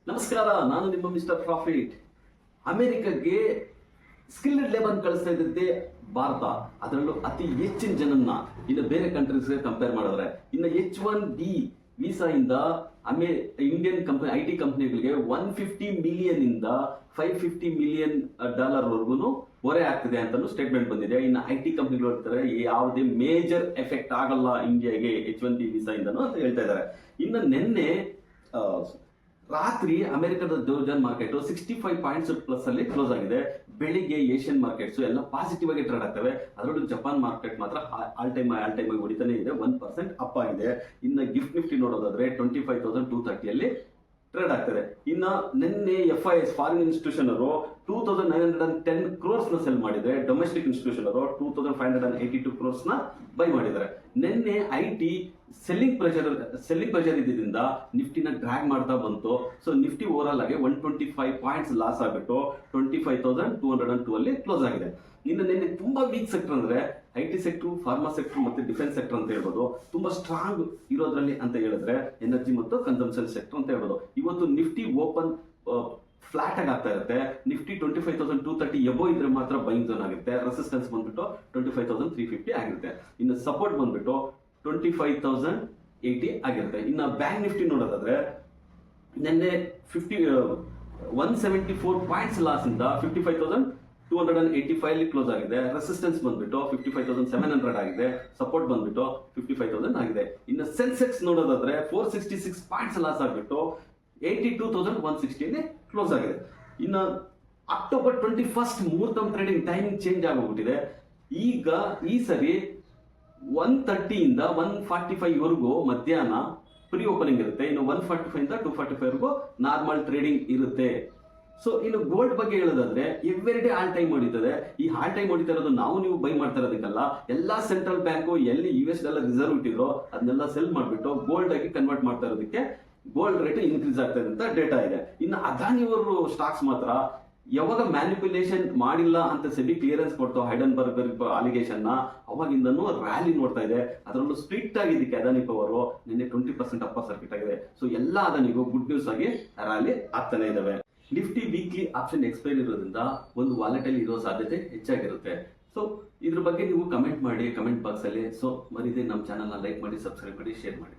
ನಮಸ್ಕಾರ, ನಾನು ನಿಮ್ಮ ಮಿಸ್ಟರ್ ಪ್ರಾಫಿಟ್. ಅಮೆರಿಕಕ್ಕೆ ಸ್ಕಿಲ್ಡ್ ಲೇಬರ್ ಕಳಿಸ್ತಾ ಇದ್ದಿದ್ದೆ ಭಾರತ. ಅದರಲ್ಲೂ ಅತಿ ಹೆಚ್ಚಿನ ಜನನ್ನ ಇನ್ನು ಬೇರೆ ಕಂಟ್ರೀಸ್ಗೆ ಕಂಪೇರ್ ಮಾಡಿದ್ರೆ ಇನ್ನು H1B ವೀಸಾ ಇಂದ ಇಂಡಿಯನ್ ಕಂಪನಿ IT ಕಂಪನಿಗಳಿಗೆ $150 ಮಿಲಿಯನ್ ಇಂದ $550 ಮಿಲಿಯನ್ ವರೆಗೂ ಹೊರೆ ಆಗ್ತಿದೆ ಅಂತ ಸ್ಟೇಟ್ಮೆಂಟ್ ಬಂದಿದೆ. ಇನ್ನು IT ಕಂಪನಿಗಳು ಹೇಳ್ತಾರೆ ಯಾವುದೇ ಮೇಜರ್ ಎಫೆಕ್ಟ್ ಆಗಲ್ಲ ಇಂಡಿಯಾಗೆ H1B ವೀಸಾ ಇಂದನು ಅಂತ ಹೇಳ್ತಾ ಇದ್ದಾರೆ. ಇನ್ನು ನಿನ್ನೆ ರಾತ್ರಿ ಅಮೆರಿಕದ ಡೋಜನ್ ಮಾರ್ಕೆಟ್ 65 ಪಾಯಿಂಟ್ಸ್ ಪ್ಲಸ್ ಅಲ್ಲಿ ಕ್ಲೋಸ್ ಆಗಿದೆ. ಬೆಳಿಗ್ಗೆ ಏಷ್ಯನ್ ಮಾರ್ಕೆಟ್ಸ್ ಎಲ್ಲ ಪಾಸಿಟಿವ್ ಆಗಿ ಟ್ರೇಡ್ ಆಗ್ತವೆ. ಅದರಲ್ಲೂ ಜಪಾನ್ ಮಾರ್ಕೆಟ್ ಮಾತ್ರ ಆಲ್ ಟೈಮ್ ಆಗಿ ಹೊಡಿತಾನೆ ಇದೆ, 1% ಅಪ್ ಆಗಿದೆ. ಇನ್ನು ಗಿಫ್ಟ್ ನಿಫ್ಟಿ ನೋಡೋದಾದ್ರೆ 25,230 ಅಲ್ಲಿ ಟ್ರೇಡ್ ಆಗ್ತದೆ. ಇನ್ನು ನಿನ್ನೆ FIS ಫಾರಿನ್ ಇನ್ಸ್ಟಿಟ್ಯೂಷನ್ ಅವರು 2,910 crores ನ ಸೆಲ್ ಮಾಡಿದ್ರೆ, ಡೊಮೆಸ್ಟಿಕ್ ಇನ್ಸ್ಟಿಟ್ಯೂಷನ್ ಅವರು 2,582 crores ನ ಬೈ ಮಾಡಿದ್ದಾರೆ. ನಿನ್ನೆ IT ಸೆಲ್ಲಿಂಗ್ ಪ್ರೆಷರ್ ಇದ್ದಿದ್ದರಿಂದ ನಿಫ್ಟಿನ ಡ್ರ್ಯಾಗ್ ಮಾಡ್ತಾ ಬಂತು. ಸೊ ನಿಫ್ಟಿ ಓವರ್ ಆಲ್ ಆಗಿ 125 ಪಾಯಿಂಟ್ಸ್ ಲಾಸ್ ಆಗಿಬಿಟ್ಟು 25,202 ಅಲ್ಲಿ ಕ್ಲೋಸ್ ಆಗಿದೆ. ಇನ್ನು ನಿನ್ನೆ ತುಂಬಾ ವೀಕ್ ಸೆಕ್ಟರ್ ಅಂದ್ರೆ IT ಸೆಕ್ಟರ್, ಫಾರ್ಮಾ ಸೆಕ್ಟರ್ ಮತ್ತೆ ಡಿಫೆನ್ಸ್ ಸೆಕ್ಟರ್ ಅಂತ ಹೇಳ್ಬೋದು. ತುಂಬಾ ಸ್ಟ್ರಾಂಗ್ ಇರೋದ್ರಲ್ಲಿ ಅಂತ ಹೇಳಿದ್ರೆ ಎನರ್ಜಿ ಮತ್ತು ಕನ್ಸಂಪ್ಷನ್ ಸೆಕ್ಟರ್ ಅಂತ ಹೇಳ್ಬೋದು. ಇವತ್ತು ನಿಫ್ಟಿ ಓಪನ್ ಫ್ಲಾಟ್ ಆಗಿ ಆಗ್ತಾ ಇರುತ್ತೆ. ನಿಫ್ಟಿ 25,230 ಎಬೋ ಇದ್ರೆ ಮಾತ್ರ ಬೈಯಿಂಗ್ ಝೋನ್ ಆಗುತ್ತೆ. ರೆಸಿಸ್ಟೆನ್ಸ್ ಬಂದ್ಬಿಟ್ಟು 25,350 ಆಗಿರುತ್ತೆ. ಇನ್ನು ಸಪೋರ್ಟ್ ಬಂದ್ಬಿಟ್ಟು 25,080 ಆಗಿರುತ್ತೆ. ಇನ್ನು ಬ್ಯಾಂಕ್ ನಿಫ್ಟಿ ನೋಡೋದಾದ್ರೆ ನಿನ್ನೆ 174 ಪಾಯಿಂಟ್ಸ್ ಲಾಸ್ ಇಂದ 55,285 ಅಲ್ಲಿ ಕ್ಲೋಸ್ ಆಗಿದೆ. ರೆಸಿಸ್ಟೆನ್ಸ್ ಬಂದ್ಬಿಟ್ಟು 55,700 ಆಗಿದೆ. ಸಪೋರ್ಟ್ ಬಂದ್ಬಿಟ್ಟು 55,000 ಆಗಿದೆ. ಇನ್ನು ಸೆನ್ಸೆಕ್ಸ್ ನೋಡೋದಾದ್ರೆ 466 ಪಾಯಿಂಟ್ಸ್ ಲಾಸ್ ಆಗ್ಬಿಟ್ಟು 82,160 ಅಲ್ಲಿ ಕ್ಲೋಸ್ ಆಗಿದೆ. ಇನ್ನು ಅಕ್ಟೋಬರ್ 21 ಮುಹೂರ್ತಂ ಟ್ರೇಡಿಂಗ್ ಟೈಮಿಂಗ್ ಚೇಂಜ್ ಆಗೋಗ್ಬಿಟ್ಟಿದೆ. ಈಗ ಈ ಸರಿ 1:30 ಇಂದ 1:45 ವರೆಗೂ ಮಧ್ಯಾಹ್ನ ಪ್ರೀ ಓಪನಿಂಗ್ ಇರುತ್ತೆ. ಇನ್ನು 1:45 ಇಂದ 2:45 ವರೆಗೂ ನಾರ್ಮಲ್ ಟ್ರೇಡಿಂಗ್ ಇರುತ್ತೆ. ಸೊ ಇನ್ನು ಗೋಲ್ಡ್ ಬಗ್ಗೆ ಹೇಳೋದಾದ್ರೆ ಎವ್ರಿ ಡೇ ಆಲ್ ಟೈಮ್ ಹೊಡಿತದೆ. ಈ ಆಲ್ ಟೈಮ್ ಹೊಡಿತಾ ಇರೋದು ನಾವು ನೀವು ಬೈ ಮಾಡ್ತಾ ಇರೋದಕ್ಕಲ್ಲ, ಎಲ್ಲಾ ಸೆಂಟ್ರಲ್ ಬ್ಯಾಂಕು ಎಲ್ಲಿ US ಡಾಲರ್ ರಿಸರ್ವ್ ಇಟ್ಟಿದ್ರು ಅದನ್ನೆಲ್ಲ ಸೆಲ್ ಮಾಡ್ಬಿಟ್ಟು ಗೋಲ್ಡ್ ಆಗಿ ಕನ್ವರ್ಟ್ ಮಾಡ್ತಾ ಇರೋದಕ್ಕೆ ಗೋಲ್ಡ್ ರೇಟ್ ಇನ್ಕ್ರೀಸ್ ಆಗ್ತಾ ಇದೆ ಅಂತ ಡೇಟಾ ಇದೆ. ಇನ್ನು ಅದಾನಿಯವರು ಸ್ಟಾಕ್ಸ್ ಮಾತ್ರ ಯಾವಾಗ ಮ್ಯಾನಿಪ್ಯುಲೇಷನ್ ಮಾಡಿಲ್ಲ ಅಂತ ಸೆಬಿ ಕ್ಲಿಯರೆನ್ಸ್ ಕೊಡ್ತು ಹೈಡನ್ಬರ್ಗ್ ಅಲಿಗೇಷನ್ ನ, ಅವಾಗಿಂದನೂ ರ್ಯಾಲಿ ನೋಡ್ತಾ ಇದೆ. ಅದರಲ್ಲೂ ಸ್ಟ್ರಿಕ್ಟ್ ಆಗಿದ್ದಕ್ಕೆ ಅದಾನಿ ಪವರ್ ನಿನ್ನೆ 20% ಅಪ್ಪ ಸರ್ಕಿಟ್ ಆಗಿದೆ. ಸೊ ಎಲ್ಲ ಅದಾನಿಗೂ ಗುಡ್ ನ್ಯೂಸ್ ಆಗಿ ರ್ಯಾಲಿ ಆಗ್ತಾನೆ ಇದಾವೆ. ನಿಫ್ಟಿ ವೀಕ್ಲಿ ಆಪ್ಷನ್ ಎಕ್ಸ್ಪೈರ್ ಇರೋದ್ರಿಂದ ಒಂದು ವಾಲೆಟೈಲ್ ಇರೋ ಸಾಧ್ಯತೆ ಹೆಚ್ಚಾಗಿರುತ್ತೆ. ಸೊ ಇದ್ರ ಬಗ್ಗೆ ನೀವು ಕಮೆಂಟ್ ಮಾಡಿ ಕಮೆಂಟ್ ಬಾಕ್ಸ್ ಅಲ್ಲಿ. ಸೊ ಮರಿದೆ ನಮ್ಮ ಚಾನಲ್ ಲೈಕ್ ಮಾಡಿ, ಸಬ್ಸ್ಕ್ರೈಬ್ ಮಾಡಿ, ಶೇರ್ ಮಾಡಿ.